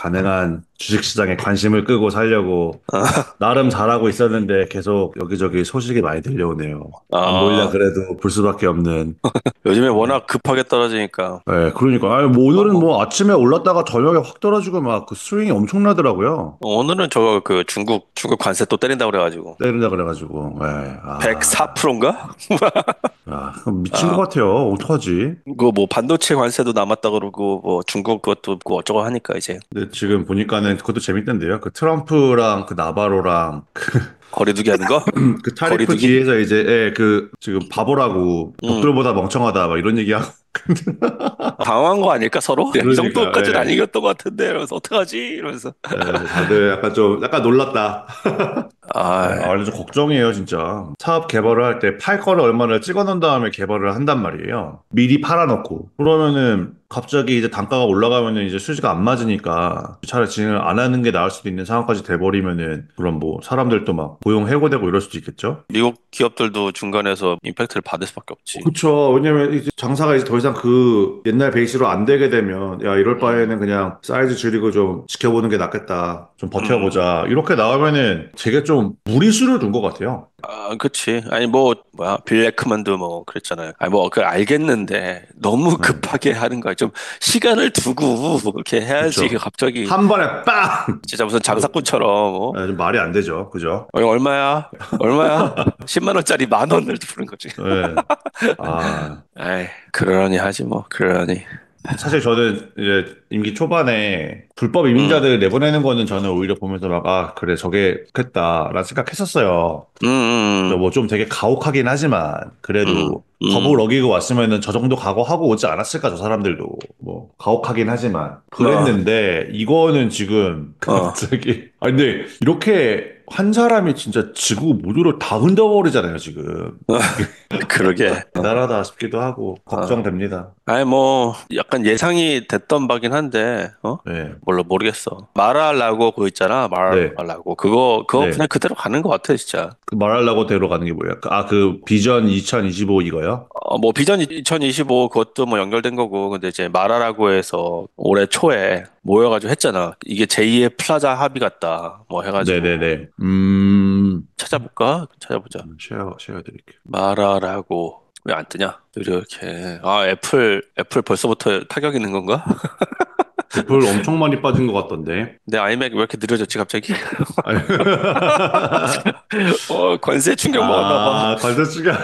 가능한 주식시장에 관심을 끄고 살려고 나름 잘하고 있었는데 계속 여기저기 소식이 많이 들려오네요. 안 보이려 아, 그래도 볼 수밖에 없는. 요즘에 네. 워낙 급하게 떨어지니까. 네, 그러니까. 아니, 뭐 오늘은 뭐 아침에 올랐다가 저녁에 확 떨어지고 막 그 스윙이 엄청나더라고요. 오늘은 저거 그 중국 관세 또 때린다고 그래가지고. 때린다 그래가지고. 네, 104%인가? 그럼 미친 것 아, 같아요. 어떡하지? 그 뭐 반도체 관세도 남았다 그러고 뭐 중국 그것도 뭐 어쩌고 하니까 이제 근데 지금 보니까는 그것도 재밌던데요. 그 트럼프랑 그 나바로랑 거리두기 하는 거? 그 타리프 거리두기? 뒤에서 이제 그 지금 바보라고 응. 벽돌보다 멍청하다 막 이런 얘기하고 당황한 거 아닐까 서로? 이 그러니까 정도까지는 아니었던 것 같은데 이러면서 어떡하지? 이러면서 다들 약간 좀 약간 놀랐다. 아, 좀 걱정이에요, 진짜. 사업 개발을 할 때 팔 거를 얼마를 찍어 놓은 다음에 개발을 한단 말이에요. 미리 팔아놓고. 그러면은 갑자기 이제 단가가 올라가면은 이제 수지가 안 맞으니까 차라리 진행을 안 하는 게 나을 수도 있는 상황까지 돼버리면은 그럼 뭐 사람들도 막 고용 해고되고 이럴 수도 있겠죠? 미국 기업들도 중간에서 임팩트를 받을 수밖에 없지. 그쵸. 왜냐면 이제 장사가 이제 더 이상 그 옛날 베이스로 안 되게 되면 야, 이럴 음, 바에는 그냥 사이즈 줄이고 좀 지켜보는 게 낫겠다. 좀 음. 버텨보자. 이렇게 나오면은 되게 좀 무리수를 둔 것 같아요. 아, 그치. 아니, 뭐, 뭐야, 빌 레크만도 뭐, 그랬잖아요. 아니, 뭐, 그, 알겠는데, 너무 네. 급하게 하는 거야. 좀, 시간을 두고, 그렇게 해야지, 그쵸. 갑자기, 한 번에 빵! 진짜 무슨 좀, 장사꾼처럼, 좀 말이 안 되죠. 그죠? 얼마야? 얼마야? 10만 원짜리 만 원을 부른 거지. 네. 아, 에이, 그러니 하지, 뭐, 그러니. 사실 저는 이제 임기 초반에 불법 음, 이민자들 내보내는 거는 저는 오히려 보면서 막, 그래, 저게 좋겠다라는 생각했었어요. 음, 음, 뭐 좀 되게 가혹하긴 하지만 음, 그래도 법을 음. 어기고 왔으면은 저 정도 각오하고 오지 않았을까 저 사람들도 뭐 가혹하긴 하지만 어, 그랬는데 이거는 지금 어, 갑자기 근데 이렇게 한 사람이 진짜 지구 모두를 다 흔들어버리잖아요 지금 이게 그러게. 대단하다 싶기도 하고 어. 걱정됩니다. 아니 뭐 약간 예상이 됐던 바긴 한데 네, 몰라 모르겠어. 말하려고 그거 있잖아. 네, 말하려고 그거 네. 그냥 그대로 가는 것 같아 진짜. 그 말하려고 대로 가는 게 뭐예요? 그 비전 2025 이거요? 뭐 비전 2025 그것도 뭐 연결된 거고 근데 이제 말하라고 해서 올해 초에 모여가지고 했잖아. 이게 제2의 플라자 합의 같다. 뭐 해가지고 네네네. 찾아볼까? 찾아보자. 쉐어 드릴게요. 말하라고 왜 안 뜨냐? 이렇게 애플 벌써부터 타격 있는 건가? 애플 엄청 많이 빠진 것 같던데. 내 아이맥 왜 이렇게 느려졌지 갑자기? 아니, 관세 충격 먹었나 봐. 관세 추가.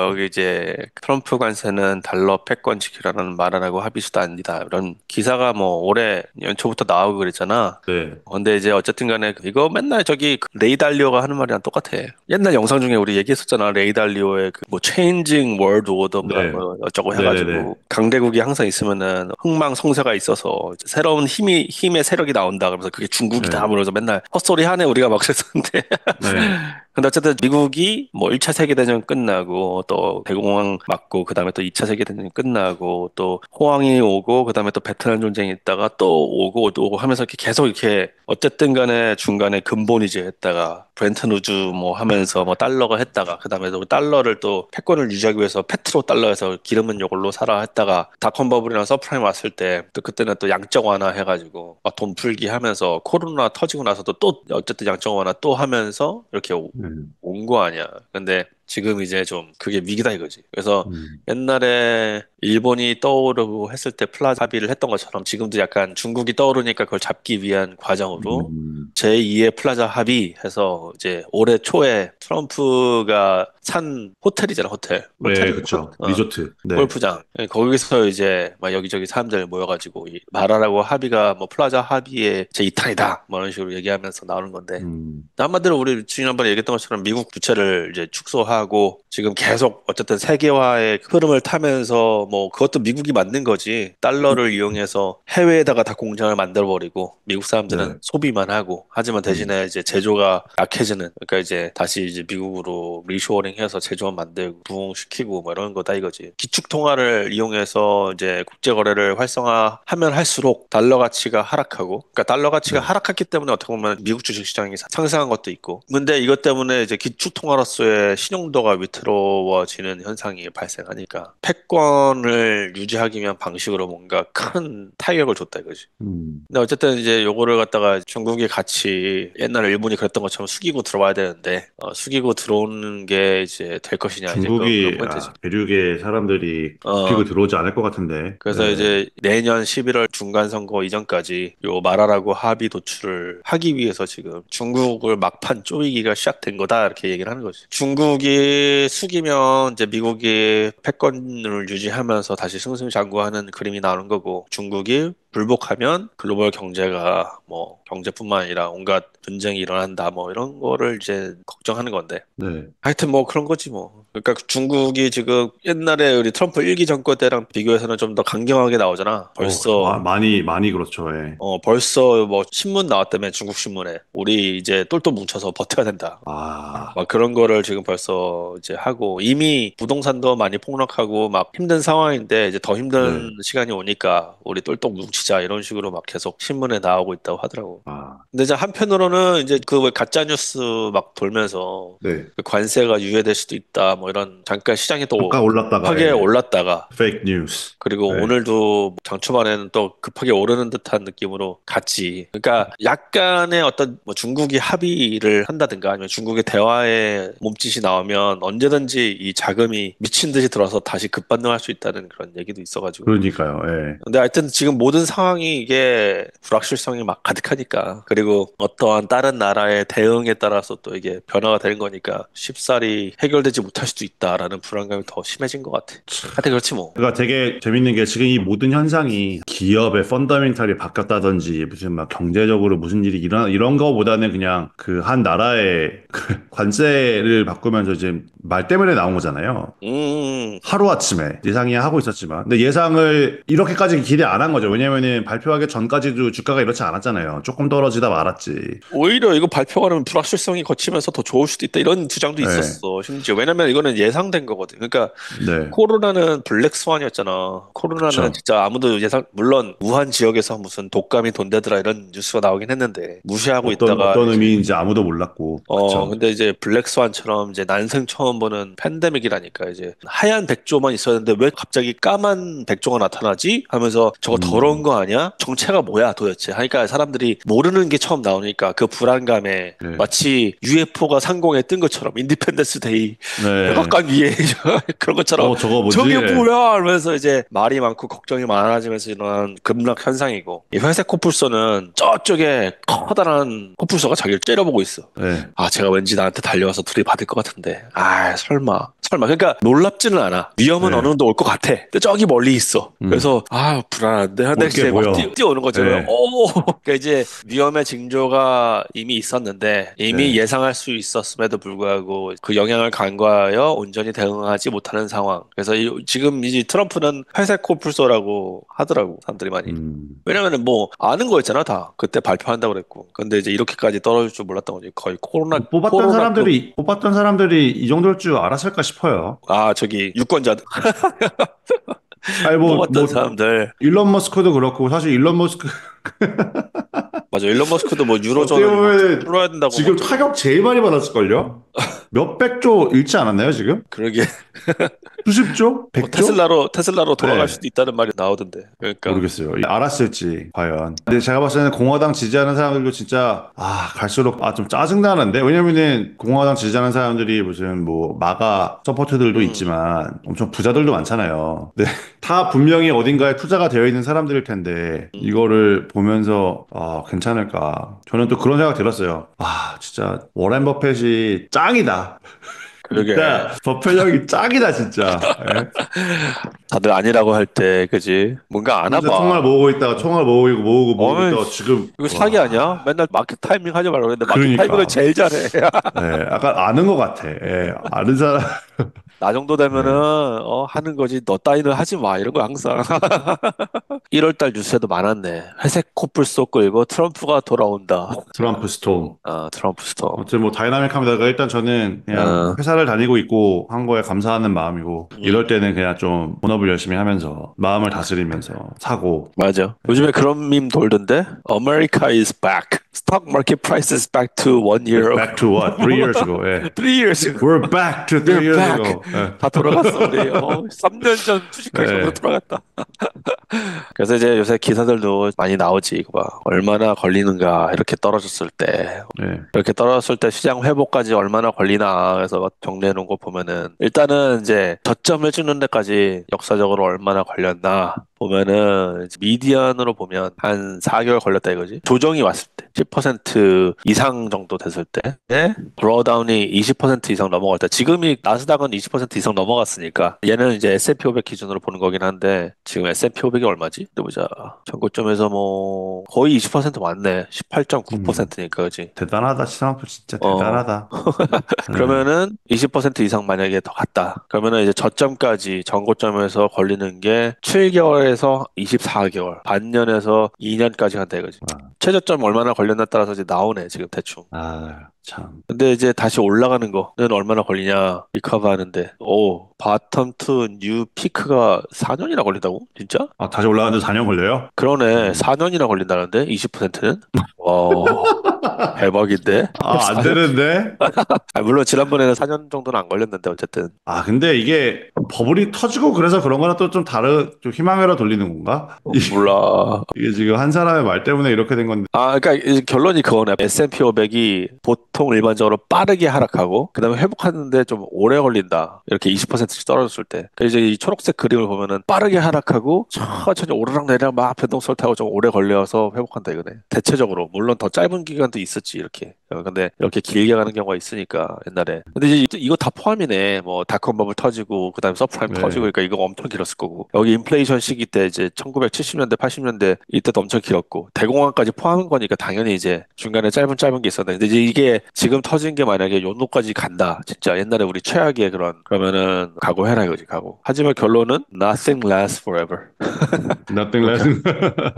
여기 이제 트럼프 관세는 달러 패권 지키라는 말하라고 합의수도 아니다. 이런 기사가 뭐 올해 연초부터 나오고 그랬잖아. 네, 근데 이제 어쨌든 간에 이거 맨날 저기 레이 달리오가 하는 말이랑 똑같아. 옛날 영상 중에 우리 얘기했었잖아. 레이 달리오의 그 뭐 체인징 월드 오더인가 네, 뭐 어쩌고 네네네. 해가지고 강대국이 항상 있으면은 흥망성쇠가 있어서 이제 새로운 힘의 세력이 나온다. 그러면서 그게 중국이다. 네, 그러면서 맨날 헛소리 하네 우리가 막 그랬었는데 네, 근데 어쨌든 미국이 뭐 1차 세계대전 끝나고 또 대공황 맞고 그다음에 또 2차 세계대전 끝나고 또 호황이 오고 그다음에 또 베트남 전쟁이 있다가 또 오고 또 오고 하면서 이렇게 계속 이렇게 어쨌든 간에 중간에 근본이제 했다가 브렌튼 우즈 뭐 하면서 뭐 달러가 했다가 그다음에 또 달러를 또 패권을 유지하기 위해서 페트로 달러에서 기름은 이걸로 사라 했다가 닷컴 버블이나 서프라임 왔을 때 또 그때는 또 양적 완화 해가지고 막 돈 풀기 하면서 코로나 터지고 나서도 또 어쨌든 양적 완화 또 하면서 이렇게 음, 온 거 아니야. 근데 지금 이제 좀 그게 위기다 이거지. 그래서 음, 옛날에 일본이 떠오르고 했을 때 플라자 합의를 했던 것처럼 지금도 약간 중국이 떠오르니까 그걸 잡기 위한 과정으로 제2의 플라자 합의해서 이제 올해 초에 트럼프가 산 호텔이잖아, 호텔. 네, 호텔인가? 그쵸. 리조트. 네, 골프장. 거기서 이제 막 여기저기 사람들 모여가지고 말하라고 합의가 뭐 플라자 합의의 제2탄이다. 뭐 이런 식으로 얘기하면서 나오는 건데. 음, 한마디로 우리 지난번에 얘기했던 것처럼 미국 부채를 이제 축소하고 지금 계속 어쨌든 세계화의 흐름을 타면서 뭐 그것도 미국이 만든 거지. 달러를 이용해서 해외에다가 다 공장을 만들어버리고 미국 사람들은 네, 소비만 하고 하지만 음, 대신에 이제 제조가 약해지는 그러니까 이제 다시 이제 미국으로 리쇼어링해서 제조업 만들고 부흥시키고 뭐 이런 거다 이거지. 기축 통화를 이용해서 이제 국제 거래를 활성화하면 할수록 달러 가치가 하락하고 그러니까 달러 가치가 네, 하락했기 때문에 어떻게 보면 미국 주식 시장이 상승한 것도 있고 근데 이것 때문에 이제 기축 통화로서의 신용 정도가 위태로워지는 현상이 발생하니까 패권을 유지하기 위한 방식으로 뭔가 큰 타격을 줬다 이거지. 음. 근데 어쨌든 이제 요거를 갖다가 중국이 같이 옛날에 일본이 그랬던 것처럼 숙이고 들어와야 되는데 숙이고 들어오는 게 이제 될 것이냐 이제 그 중국이 포인트지. 대륙의 사람들이 굽히고 어 들어오지 않을 것 같은데. 그래서 네. 이제 내년 11월 중간 선거 이전까지 요 마라라고 합의 도출을 하기 위해서 지금 중국을 막판 쪼이기가 시작된 거다 이렇게 얘기를 하는 거지. 중국이 숙이면 이제 미국이 패권을 유지하면서 다시 승승장구하는 그림이 나오는 거고 중국이 불복하면 글로벌 경제가 뭐 경제뿐만 아니라 온갖 분쟁이 일어난다 뭐 이런 거를 이제 걱정하는 건데 네. 하여튼 뭐 그런 거지 뭐. 그러니까 중국이 지금 옛날에 우리 트럼프 1기 정권 때랑 비교해서는 좀 더 강경하게 나오잖아. 벌써 많이 그렇죠. 예. 벌써 뭐 신문 나왔다며 중국 신문에 우리 이제 똘똘 뭉쳐서 버텨야 된다. 아, 막 그런 거를 지금 벌써 이제 하고 이미 부동산도 많이 폭락하고 막 힘든 상황인데 이제 더 네. 힘든 시간이 오니까 우리 똘똘 뭉치자 이런 식으로 막 계속 신문에 나오고 있다고 하더라고. 아, 근데 이제 한편으로는 이제 그 왜 가짜 뉴스 막 돌면서 네. 그 관세가 유예될 수도 있다 뭐 이런 잠깐 시장이 또 잠깐 올랐다가, 급하게 예. 올랐다가 페이크 뉴스. 그리고 네. 오늘도 장 초반에는 또 급하게 오르는 듯한 느낌으로 갔지. 그러니까 약간의 어떤 뭐 중국이 합의를 한다든가 아니면 중국의 대화에 몸짓이 나오면 언제든지 이 자금이 미친 듯이 들어서 다시 급반등할 수 있다는 그런 얘기도 있어가지고. 그러니까요. 예. 근데 하여튼 지금 모든 상황이 이게 불확실성이 막 가득하니까 그리고 어떠한 다른 나라의 대응에 따라서 또 이게 변화가 되는 거니까 쉽사리 해결되지 못할 수도 있다라는 불안감이 더 심해진 것 같아. 하여튼 그렇지 뭐. 그러니까 되게 재밌는 게 지금 이 모든 현상이 기업의 펀더멘탈이 바뀌었다든지 무슨 막 경제적으로 무슨 일이 이런 거보다는 그냥 그 한 나라의 그 관세를 바꾸면서 이제 말 때문에 나온 거잖아요. 하루아침에 예상이 하고 있었지만 근데 예상을 이렇게까지 기대 안 한 거죠. 왜냐면은 발표하기 전까지도 주가가 이렇지 않았잖아요. 조금 떨어지다 말았지. 오히려 이거 발표가 면 불확실성이 거치면서 더 좋을 수도 있다 이런 주장도 네. 있었어 심지어 왜냐면 이거는 예상된 거거든 그러니까 네. 코로나는 블랙스완이었잖아 코로나는 그쵸. 진짜 아무도 예상 물론 우한 지역에서 무슨 독감이 돈대더라 이런 뉴스가 나오긴 했는데 무시하고 있다가 어떤 이제 의미인지 아무도 몰랐고. 그쵸. 근데 이제 블랙스완처럼 이제 난생 처음 보는 팬데믹이라니까 이제 하얀 백조만 있었는데 왜 갑자기 까만 백조가 나타나지? 하면서 저거 더러운 음. 거 아니야? 정체가 뭐야 도대체? 그러니까 사람들이 모르는 게 처음 나오니까 그 불안감에 네. 마치 UFO가 상공에 뜬 것처럼 인디펜던스 데이 네. 백악관 위에 그런 것처럼 저거 뭐지? 저게 예. 뭐야? 하면서 이제 말이 많고 걱정이 많아지면서 일어난 급락 현상이고 이 회색 코뿔소는 저쪽에 커다란 코뿔소가 자기를 째려보고 있어. 네. 아, 제가 왠지 나한테 달려와서 둘이 받을 것 같은데. 아, 설마. 설마. 그러니까 놀랍지는 않아. 위험은 어느 네. 정도 올 것 같아. 근데 저기 멀리 있어. 음. 그래서 아, 불안한데. 근데 올 게 이제 막 보여. 뛰어오는 거죠. 네. 오! 그러니까 이제 위험의 징조가 이미 있었는데 이미 네. 예상할 수 있었음에도 불구하고 그 영향을 간과하여 온전히 대응하지 못하는 상황. 그래서 지금 이제 트럼프는 회색 코뿔소라고 하더라고. 사람들이 많이. 음. 왜냐면은 뭐 아는 거였잖아 다 그때 발표한다고 그랬고 근데 이제 이렇게까지 떨어질 줄 몰랐던 거지 거의 코로나급 뽑았던 사람들이 이 정도일 줄 알았을까 싶어요. 아 저기 유권자 아니, 뽑았던 사람들 일론 머스크도 그렇고, 사실 일론 머스크, 맞아 일론 머스크도 뭐 어떻게 유로존을 뭐 보면 풀어야 된다고 막 지금 저기 타격 제일 많이 받았을걸요? 몇백 조 잃지 않았나요, 지금? 그러게 수십 조? 뭐 백 조? 테슬라로 돌아갈 네. 수도 있다는 말이 나오던데 그러니까 모르겠어요. 알았을지, 과연. 근데 제가 봤을 때는 공화당 지지하는 사람들도 진짜, 갈수록, 좀 짜증나는데? 왜냐면은, 공화당 지지하는 사람들이 무슨, 뭐, 마가 서포트들도 음 있지만, 엄청 부자들도 많잖아요. 근데 다 분명히 어딘가에 투자가 되어 있는 사람들일 텐데, 이거를 보면서, 괜찮을까. 저는 또 그런 생각 들었어요. 진짜, 워렌 버펫이 짱이다. 그러게 진짜, 버펫 형이 짱이다, 진짜. 예? 다들 아니라고 할 때 그지 뭔가 아나 혼자 총알 봐 모으고 있다가 총알 모으고 어이 있다가 지금 이거 사기 아니야? 와 맨날 마켓 타이밍 하지 말라고 그랬는데 마켓 타이밍을 그러니까 제일 잘해 예 약간 아는 것 같아 예 아는 사람 나 정도 되면은 예 하는 거지 너 따위는 하지 마 이런 거 항상 1월 달 뉴스에도 많았네 회색 코뿔소 끌고 트럼프가 돌아온다 트럼프 스톰 트럼프 스톰 아무튼 뭐 다이나믹합니다 일단 저는 그냥 어, 회사를 다니고 있고 한 거에 감사하는 마음이고 음, 이럴 때는 그냥 좀 본업을 열심히 하면서 마음을 다스리면서 사고 맞아 예. 요즘에 그런 밈 돌던데 America is back Stock market prices back to 1 year ago. Back to what? 3 years ago. 예. 3 years ago. We're back to We're 3 years back. ago. 예. 다 돌아갔어, 우리. 3년 전 주식 가격으로 네. 돌아갔다. 그래서 이제 요새 기사들도 많이 나오지, 이거 봐. 얼마나 걸리는가, 이렇게 떨어졌을 때. 네. 이렇게 떨어졌을 때 시장 회복까지 얼마나 걸리나, 그래서 정리해 놓은 거 보면은, 일단은 이제 저점을 찍는 데까지 역사적으로 얼마나 걸렸나, 보면은, 이제 미디안으로 보면 한 4개월 걸렸다 이거지. 조정이 왔을 때, 10% 이상 정도 됐을 때, 드로다운이 20% 이상 넘어갈 때, 지금이 나스닥은 20% 이상 넘어갔으니까, 얘는 이제 S&P 500 기준으로 보는 거긴 한데, 지금 S&P 500이 얼마지? 보자. 전고점에서 뭐, 거의 20% 왔네. 음, 18.9%니까, 그지? 대단하다. 시장표 진짜 어, 대단하다. 네. 그러면은 20% 이상 만약에 더 갔다. 그러면은 이제 저점까지 전고점에서 걸리는 게 7개월에서 24개월, 반년에서 2년까지 간다 이거지. 와. 최저점 얼마나 걸렸나 따라서 이제 나오네, 지금 대충. 참. 근데 이제 다시 올라가는 거는 얼마나 걸리냐, 리커버 하는데. 오, 바텀 투 뉴 피크가 4년이나 걸린다고? 진짜? 다시 올라가는데 4년 걸려요? 그러네. 음. 4년이나 걸린다는데? 20%는? 와, 대박인데? 안 4년? 되는데? 물론 지난번에는 4년 정도는 안 걸렸는데, 어쨌든. 근데 이게 버블이 터지고 그래서 그런 거랑 또 좀 좀 희망회로 돌리는 건가? 몰라. 이게 지금 한 사람의 말 때문에 이렇게 된 건데. 그러니까 이제 결론이 그거네. S&P 500이 보통 일반적으로 빠르게 하락하고, 그 다음에 회복하는데 좀 오래 걸린다. 이렇게 20%씩 떨어졌을 때. 그러니까 이제 이 초록색 그림을 보면은 빠르게 하락하고, 천천히 오르락 내리락 막 변동성을 타고 좀 오래 걸려서 회복한다 이거네. 대체적으로. 물론 더 짧은 기간도 있었지, 이렇게. 근데 이렇게 길게 가는 경우가 있으니까, 옛날에. 근데 이제 이거 다 포함이네. 뭐, 닷컴 버블 터지고, 그 다음에 서프라임 터지고, 네. 그러니까 이거 엄청 길었을 거고. 여기 인플레이션 시기 때 이제 1970년대, 80년대 이때도 엄청 길었고, 대공황까지 포함한 거니까 당연히 이제 중간에 짧은 게 있었는데, 근데 이제 이게 지금 터진 게 만약에 요노까지 간다. 진짜 옛날에 우리 최악의 그러면은 각오해라 이거지, 각오. 하지만 결론은 nothing lasts forever. Nothing 그렇게. less.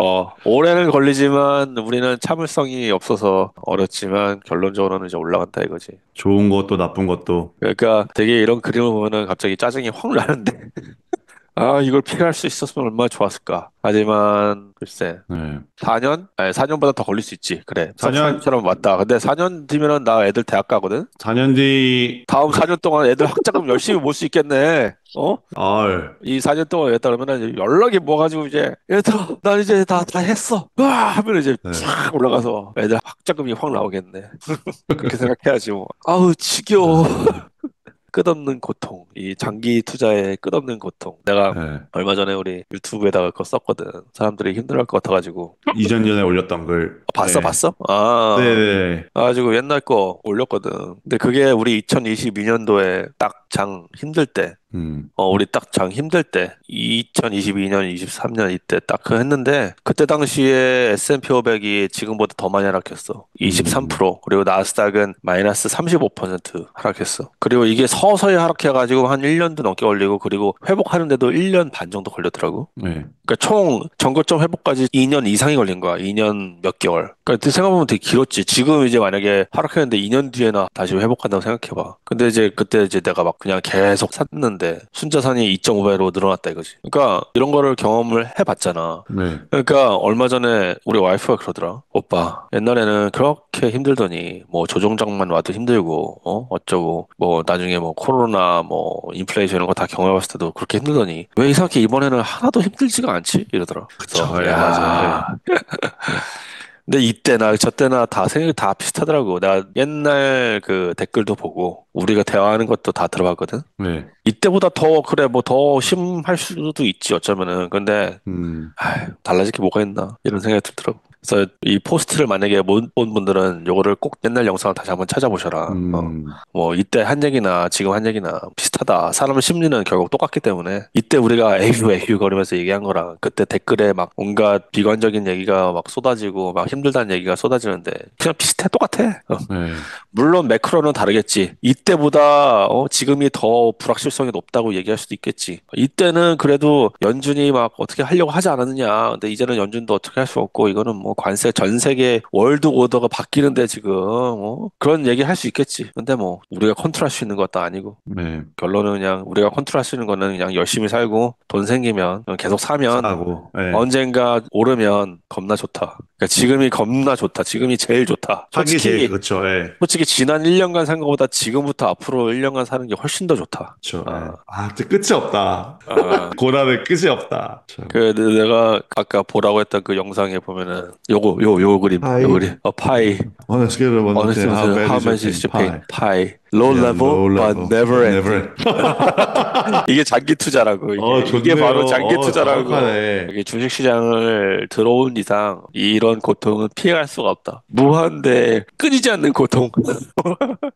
오래는 걸리지만 우리는 참을성이 없어서 어렵지만 결론적으로는 이제 올라간다 이거지. 좋은 것도 나쁜 것도. 그러니까 되게 이런 그림을 보면은 갑자기 짜증이 확 나는데 이걸 피할 수 있었으면 얼마나 좋았을까. 하지만 글쎄 네. 4년? 아니 4년보다 더 걸릴 수 있지. 그래. 4년, 서프라임처럼 맞다. 근데 4년 뒤면은 나 애들 대학 가거든. 4년 뒤, 다음 4년 동안 애들 학자금 열심히 몰 수 있겠네. 이 4년 동안 했다 그러면 연락이 뭐 가지고 이제 얘들아 난 이제 다 했어 와 하면 이제 네. 쫙 올라가서 애들 학자금이 확 나오겠네. 그렇게 생각해야지 뭐. 아우 지겨워. 끝없는 고통, 이 장기 투자의 끝없는 고통. 내가 네. 얼마 전에 우리 유튜브에다가 그거 썼거든. 사람들이 힘들어할 것 같아가지고. 이전 전에 올렸던 글. 봤어, 네. 봤어? 네네. 가지고 옛날 거 올렸거든. 근데 그게 우리 2022년도에 딱 장 힘들 때, 음. 우리 딱 장 힘들 때, 2022년, 23년 이때 딱 그 했는데, 그때 당시에 S&P 500이 지금보다 더 많이 하락했어. 음. 23%. 그리고 나스닥은 마이너스 35% 하락했어. 그리고 이게 서서히 하락해가지고 한 1년도 넘게 걸리고, 그리고 회복하는데도 1년 반 정도 걸렸더라고. 네. 그러니까 총 전고점 회복까지 2년 이상이 걸린 거야. 2년 몇 개월. 그러니까 생각해보면 되게 길었지. 지금 이제 만약에 하락했는데 2년 뒤에나 다시 회복한다고 생각해봐. 근데 이제 그때 이제 내가 막 그냥 계속 샀는데 순자산이 2.5배로 늘어났다 이거지. 그러니까 이런 거를 경험을 해봤잖아. 네. 그러니까 얼마 전에 우리 와이프가 그러더라. 오빠, 옛날에는 그렇게 힘들더니 뭐 조종장만 와도 힘들고 어쩌고 뭐 나중에 뭐 코로나 뭐 인플레이션 이런 거 다 경험해봤을 때도 그렇게 힘들더니 왜 이상하게 이번에는 하나도 힘들지가 않지? 이러더라. 그래서 그쵸. 예, 맞아요. 예. 야. 근데 이때나 저때나 다 생각이 다 비슷하더라고. 내가 옛날 그 댓글도 보고 우리가 대화하는 것도 다 들어봤거든. 네. 이때보다 더 그래 뭐 더 심할 수도 있지 어쩌면은. 근데 음. 달라질 게 뭐가 있나 이런 생각이 들더라고. 그래서 이 포스트를 만약에 못 본 분들은 요거를 꼭 옛날 영상을 다시 한번 찾아보셔라. 음. 뭐 이때 한 얘기나 지금 한 얘기나 비슷하다. 사람의 심리는 결국 똑같기 때문에 이때 우리가 에휴 에휴 거리면서 얘기한 거랑 그때 댓글에 막 온갖 비관적인 얘기가 막 쏟아지고 막 힘들다는 얘기가 쏟아지는데 그냥 비슷해 똑같아. 네. 물론 매크로는 다르겠지. 이때보다 지금이 더 불확실성이 높다고 얘기할 수도 있겠지. 이때는 그래도 연준이 막 어떻게 하려고 하지 않았느냐. 근데 이제는 연준도 어떻게 할 수 없고 이거는 뭐 관세 전 세계 월드 오더가 바뀌는데 지금 그런 얘기 할 수 있겠지. 근데 뭐 우리가 컨트롤할 수 있는 것도 아니고 네. 결론은 그냥 우리가 컨트롤할 수 있는 거는 그냥 열심히 살고 돈 생기면 계속 사면 싸고, 예. 언젠가 오르면 겁나 좋다. 그러니까 지금이 겁나 좋다. 지금이 제일 좋다. 하기 제일 솔직히 그렇죠. 예. 솔직히 지난 1년간 산 거보다 지금부터 앞으로 1년간 사는 게 훨씬 더 좋다. 그렇죠. 예. 아, 아, 진짜 끝이 없다. 아, 고난의 끝이 없다. 참. 내가 아까 보라고 했던 그 영상에 보면은 요 그림, 요 파이. 그림. 파이. On a scale of 1 to 어느 10, how 정도 bad how is your much is pain? your pain? Pie. Pie. Low Yeah, level low but level, never but ending. never. 이게 장기 투자라고 이게 좋네요. 바로 장기 투자라고. 정확하네. 이게 주식 시장을 들어온 이상 이런 고통은 피해갈 수가 없다. 무한대 끊이지 않는 고통.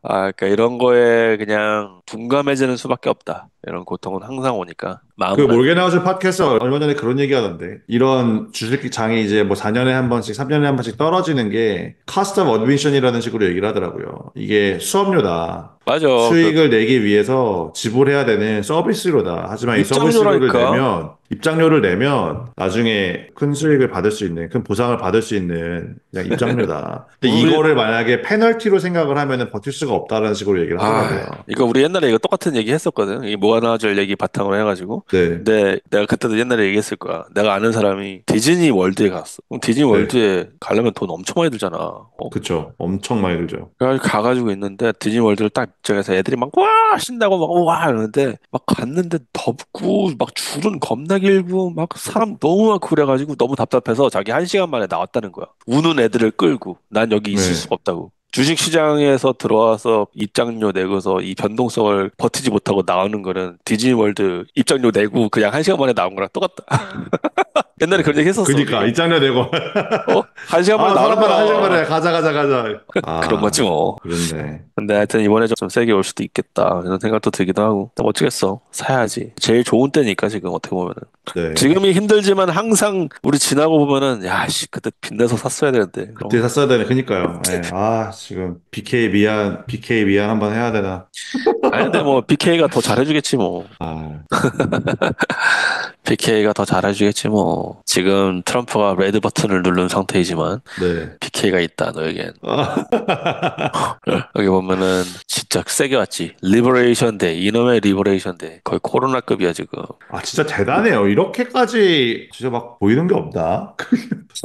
그러니까 이런 거에 그냥 둔감해지는 수밖에 없다. 이런 고통은 항상 오니까 그 마음을 몰겐하우스 팟캐스트 얼마 전에 그런 얘기 하던데 이런 주식 장이 이제 뭐 4년에 한 번씩 3년에 한 번씩 떨어지는 게 카스텀 어드미션이라는 식으로 얘기를 하더라고요. 이게 수업료다. 맞아. 그 수익을 내기 위해서 지불해야 되는 서비스료다. 하지만 이 서비스료를 입장료라니까. 내면 입장료를 내면 나중에 큰 수익을 받을 수 있는 큰 보상을 받을 수 있는 그냥 입장료다. 근데 우리 이거를 만약에 페널티로 생각을 하면은 버틸 수가 없다는 식으로 얘기를 하더라고요. 이거 우리 옛날에 이거 똑같은 얘기 했었거든. 이 모아나절 얘기 바탕으로 해가지고. 네, 근데 내가 그때도 옛날에 얘기했을 거야. 내가 아는 사람이 디즈니 월드에 갔어. 그럼 디즈니 네, 월드에 가려면 돈 엄청 많이 들잖아. 그쵸. 엄청 많이 들죠. 그래가지고 가가지고 있는데 디즈니 월드를 딱 입장해서 애들이 막 와 신나고 막 와 이러는데 막 갔는데 덥고 막 줄은 겁나 길고 막 사람 너무 많고 그래가지고 너무 답답해서 자기 1시간 만에 나왔다는 거야. 우는 애들을 끌고 난 여기 있을 네. 수가 없다고. 주식 시장에서 들어와서 입장료 내고서 이 변동성을 버티지 못하고 나오는 거는 디즈니 월드 입장료 내고 그냥 1시간 만에 나온 거랑 똑같다. 옛날에 그런 얘기 했었어 그니까 우리. 입장료 내고 1시간 만에 아 나오는 사람마다 한 시간 거야. 만에 가자 가자 가자 그런 거지 아 뭐. 그렇네 근데 하여튼 이번에 좀 세게 올 수도 있겠다 이런 생각도 들기도 하고 또 어쩌겠어 사야지 제일 좋은 때니까 지금 어떻게 보면은 네 지금이 힘들지만 항상 우리 지나고 보면은 야씨 그때 빚내서 샀어야 되는데 그때 샀어야 되네 그니까요 예. 아 지금 BK 미안 한번 해야 되나 아니 근데 뭐 BK가 더 잘해주겠지 뭐 아 BK가 더 잘해주겠지 뭐 지금 트럼프가 레드 버튼을 누른 상태이지만 네. BK가 있다 너에겐 아, 여기 보면은 진짜 세게 왔지 리버레이션 데이 이놈의 리버레이션 데이 거의 코로나급이야 지금 아, 진짜 대단해요. 이렇게까지 진짜 막 보이는 게 없다.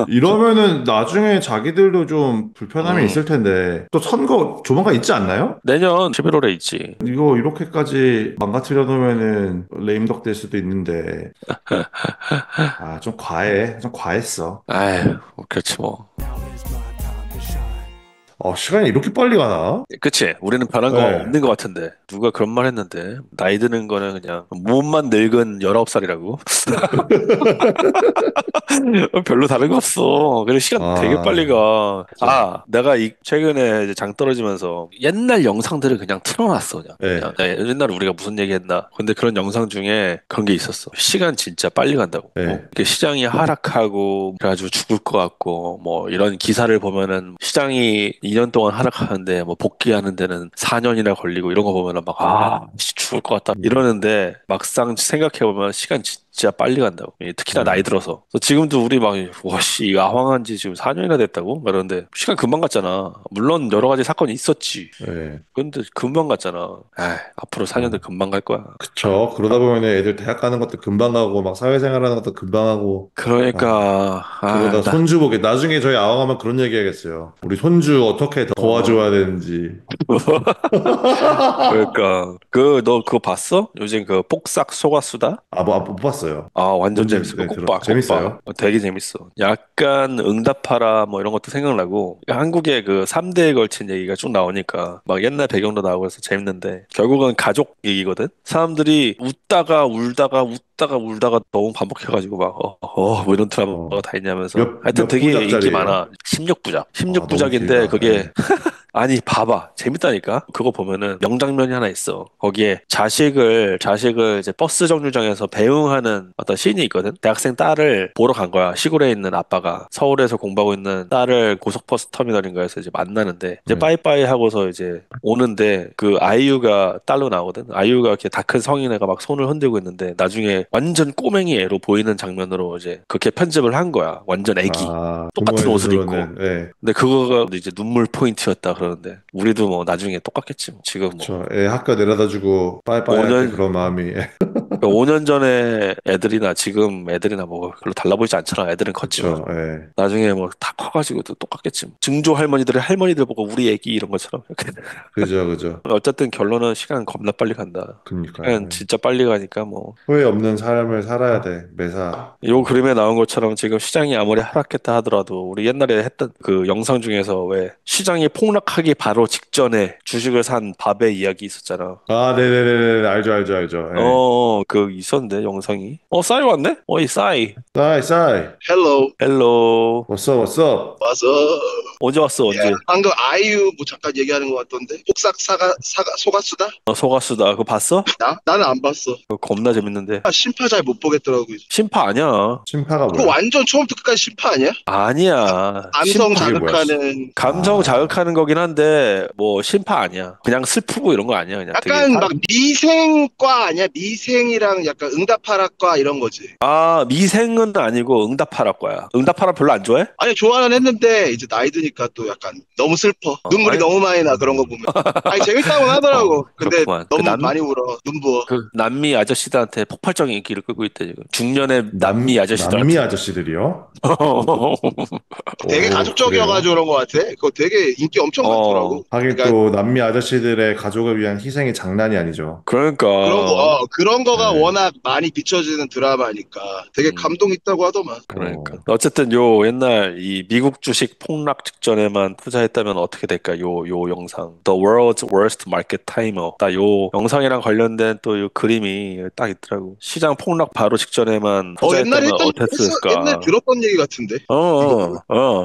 이러면은 나중에 자기들도 좀 불편함이 음 있을 텐데 또 선거 조만간 있지 않나요? 내년 11월에 있지 이거 이렇게까지 망가뜨려 놓으면은 레임덕 될 수도 있는데 아, 좀 과해. 좀 과했어. 아휴, 그렇지 뭐. 시간이 이렇게 빨리 가나? 그치? 우리는 변한 거 네. 없는 것 같은데. 누가 그런 말 했는데. 나이 드는 거는 그냥 몸만 늙은 19살이라고. 별로 다른 거 없어. 그래, 시간 되게 빨리 아, 가. 진짜. 내가 최근에 이제 장 떨어지면서 옛날 영상들을 그냥 틀어놨어. 그냥. 네. 옛날에 우리가 무슨 얘기 했나. 근데 그런 영상 중에 그런 게 있었어. 시간 진짜 빨리 간다고. 네. 이렇게 시장이 하락하고, 그래가지고 죽을 것 같고, 뭐, 이런 기사를 보면은 시장이 2년 동안 하락하는데, 뭐, 복귀하는 데는 4년이나 걸리고, 이런 거 보면은 막, 죽을 것 같다. 이러는데, 막상 생각해보면 시간 진짜 빨리 간다고. 특히나 나이 네. 들어서. 그래서 지금도 우리 막, 와씨, 아황한 지 지금 4년이나 됐다고? 그러는데, 시간 금방 갔잖아. 물론 여러 가지 사건이 있었지. 네. 근데 금방 갔잖아. 앞으로 4년도 금방 갈 거야. 그쵸. 그러다 보면 애들 대학 가는 것도 금방 가고, 막 사회생활 하는 것도 금방 하고, 아, 그러니까, 그러다 손주 보게. 나중에 저희 아왕하면 그런 얘기 해야겠어요. 우리 손주 어떻게 도와줘야 되는지. 그러니까 너 그거 봤어? 요즘 그 폭삭 속았수다? 못 봤어요. 완전 뭔지, 재밌어. 그거 네, 꼭 봐, 꼭 봐. 재밌어요? 되게 재밌어. 약간 응답하라 뭐 이런 것도 생각나고 한국의 그 3대에 걸친 얘기가 쭉 나오니까 막 옛날 배경도 나오고 해서 재밌는데 결국은 가족 얘기거든. 사람들이 웃다가 울다가 웃다가 울다가 너무 반복해가지고 막 뭐 이런 어, 드라마가 다 있냐면서 하여튼 몇 되게 인기 부작짜리예요? 많아. 16부작. 너무 16부작인데 길다. 그게 네. 아니, 봐봐. 재밌다니까? 그거 보면은 명장면이 하나 있어. 거기에 자식을 이제 버스 정류장에서 배웅하는 어떤 씬이 있거든? 대학생 딸을 보러 간 거야. 시골에 있는 아빠가 서울에서 공부하고 있는 딸을 고속버스 터미널인가에서 이제 만나는데, 이제 네. 빠이빠이 하고서 이제 오는데, 그 아이유가 딸로 나오거든? 아이유가 이렇게 다 큰 성인애가 막 손을 흔들고 있는데, 나중에 완전 꼬맹이 애로 보이는 장면으로 이제 그렇게 편집을 한 거야. 완전 애기. 똑같은 부모의 옷을 입고. 눈으로는, 네. 근데 그거가 이제 눈물 포인트였다. 그러는데 우리도 뭐 나중에 똑같겠지. 뭐. 지금 뭐 그쵸. 애 학교 내려다주고 빠이빠이 할 때 5년 그런 마음이. 5년 전에 애들이나 지금 애들이나 뭐 별로 달라 보이지 않잖아. 애들은 컸지만 그쵸. 예. 나중에 뭐 다 커가지고 또 똑같겠지. 뭐. 증조 할머니들이 할머니들 보고 우리 애기 이런 것처럼. 그죠, 그죠. 어쨌든 결론은 시간 겁나 빨리 간다. 그니까요. 시간 예. 진짜 빨리 가니까 뭐. 후회 없는 삶을 살아야 돼, 매사. 요 그림에 나온 것처럼 지금 시장이 아무리 하락했다 하더라도 우리 옛날에 했던 그 영상 중에서 왜 시장이 폭락하기 바로 직전에 주식을 산 밥의 이야기 있었잖아. 아, 네네네네. 알죠, 알죠, 알죠. 예. 그 있었는데 영상이. 싸이 왔네? 어이 싸이. 싸이, 싸이. 헬로 헬로. What's up, what's up? 와서 언제 왔어? 예, 언제? 방금 아이유 뭐 잠깐 얘기하는 것 같던데 폭삭 사가 소가수다? 소가수다. 그거 봤어? 나는 안 봤어. 그거 겁나 재밌는데. 심파 잘 못 보겠더라고. 심파 아니야. 심파가 그거 뭐야? 완전 처음부터 끝까지 심파 아니야? 아니야. 감성 심파, 그게 뭐야? 자극하는 감성 아. 자극하는 거긴 한데 뭐 심파 아니야. 그냥 슬프고 이런 거 아니야. 그냥 되게 약간 막 미생과 아니야? 미생이랑 약간 응답하라과 이런 거지. 미생은 아니고 응답하라과야. 응답하라 별로 안 좋아해? 아니 좋아는 했는데 이제 나이 드니까 또 약간 너무 슬퍼. 눈물이 아니, 너무 많이 나 그런 거 보면. 아니 재밌다고 하더라고. 근데 그렇구만. 너무 그 많이 울어. 눈 부어. 남미 아저씨들한테 폭발적인 인기를 끌고 있대 지금. 중년의 남미 아저씨들한테. 남미 아저씨들이요? 되게 오, 가족적이어가지고 그런 것 같아. 그거 되게 인기 엄청 많더라고. 하긴 그러니까 또 남미 아저씨들의 가족을 위한 희생이 장난이 아니죠. 그러니까 그런 거가 네. 워낙 많이 비춰지는 드라마니까 되게 감동 있다고 하더만. 그러니까. 어쨌든 요 옛날 이 미국 주식 폭락 직전에만 투자했다면 어떻게 될까? 요 영상. The World's Worst Market Timer. 딱 요 영상이랑 관련된 또 요 그림이 딱 있더라고. 시장 폭락 바로 직전에만 옛날에 투자했다면 어땠을까? 옛날에 들었던 얘기 같은데.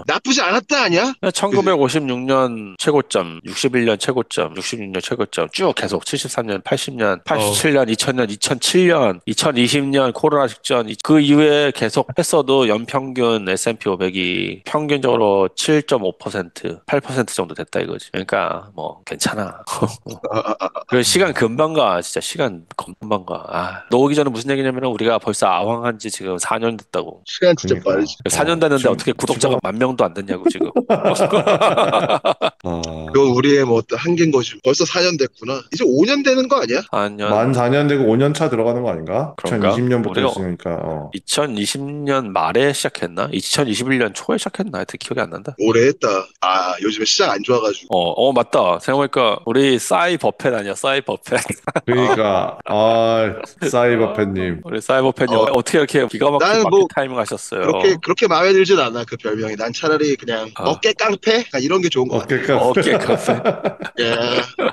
나쁘지 않았다 아니야? 1956년 최고점, 61년 최고점, 66년 최고점 쭉 계속 73년, 80년, 87년, 2000년, 2007년, 2020년 코로나 직전 그 이후에 계속 했어도 연평균 S&P 500이 평균적으로 7.5%, 8% 정도 됐다 이거지. 그러니까 뭐 괜찮아. 그 시간 금방 가. 진짜 시간 금방 가. 너 오기 전에 무슨 얘기냐면 우리가 벌써 아황한 지 지금 4년 됐다고. 시간 진짜 그러니까. 빠르지. 4년 됐는데 지금- 어떻게 구독자가 10,000명도 안 됐냐고 지금. 아, 그건 우리의 뭐 어떤 한계인 거지. 벌써 4년 됐구나. 이제 5년 되는 거 아니야? 4년. 만 4년 되고 5년 차 들어가는 거 아닌가? 그런가? 2020년부터 우리가 했으니까. 2020년 말에 시작했나? 2021년 초에 시작했나? 하여튼 기억이 안 난다. 오래 했다. 요즘에 시장 안 좋아가지고. 맞다. 생각해보니까 우리 싸이 버펫 아니야? 싸이 버펫. 그러니까 사이버팬님. 우리 싸이 버펫이 어. 어떻게 이렇게 기가 막힌 나는 마켓 뭐 타이밍 하셨어요? 그렇게 마음에 들진 않아 그 별명이. 난 차라리 그냥 어깨 깡패? 약간 이런 게 좋은 거 같아. 어깨 깡 어깨 카페. 예.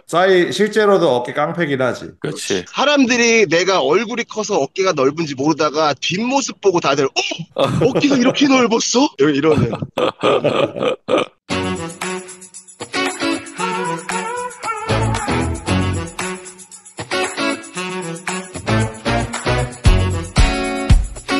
싸이 실제로도 어깨 깡패긴 하지. 그렇지. 사람들이 내가 얼굴이 커서 어깨가 넓은지 모르다가 뒷모습 보고 다들 어깨가 이렇게 넓었어? 이러는.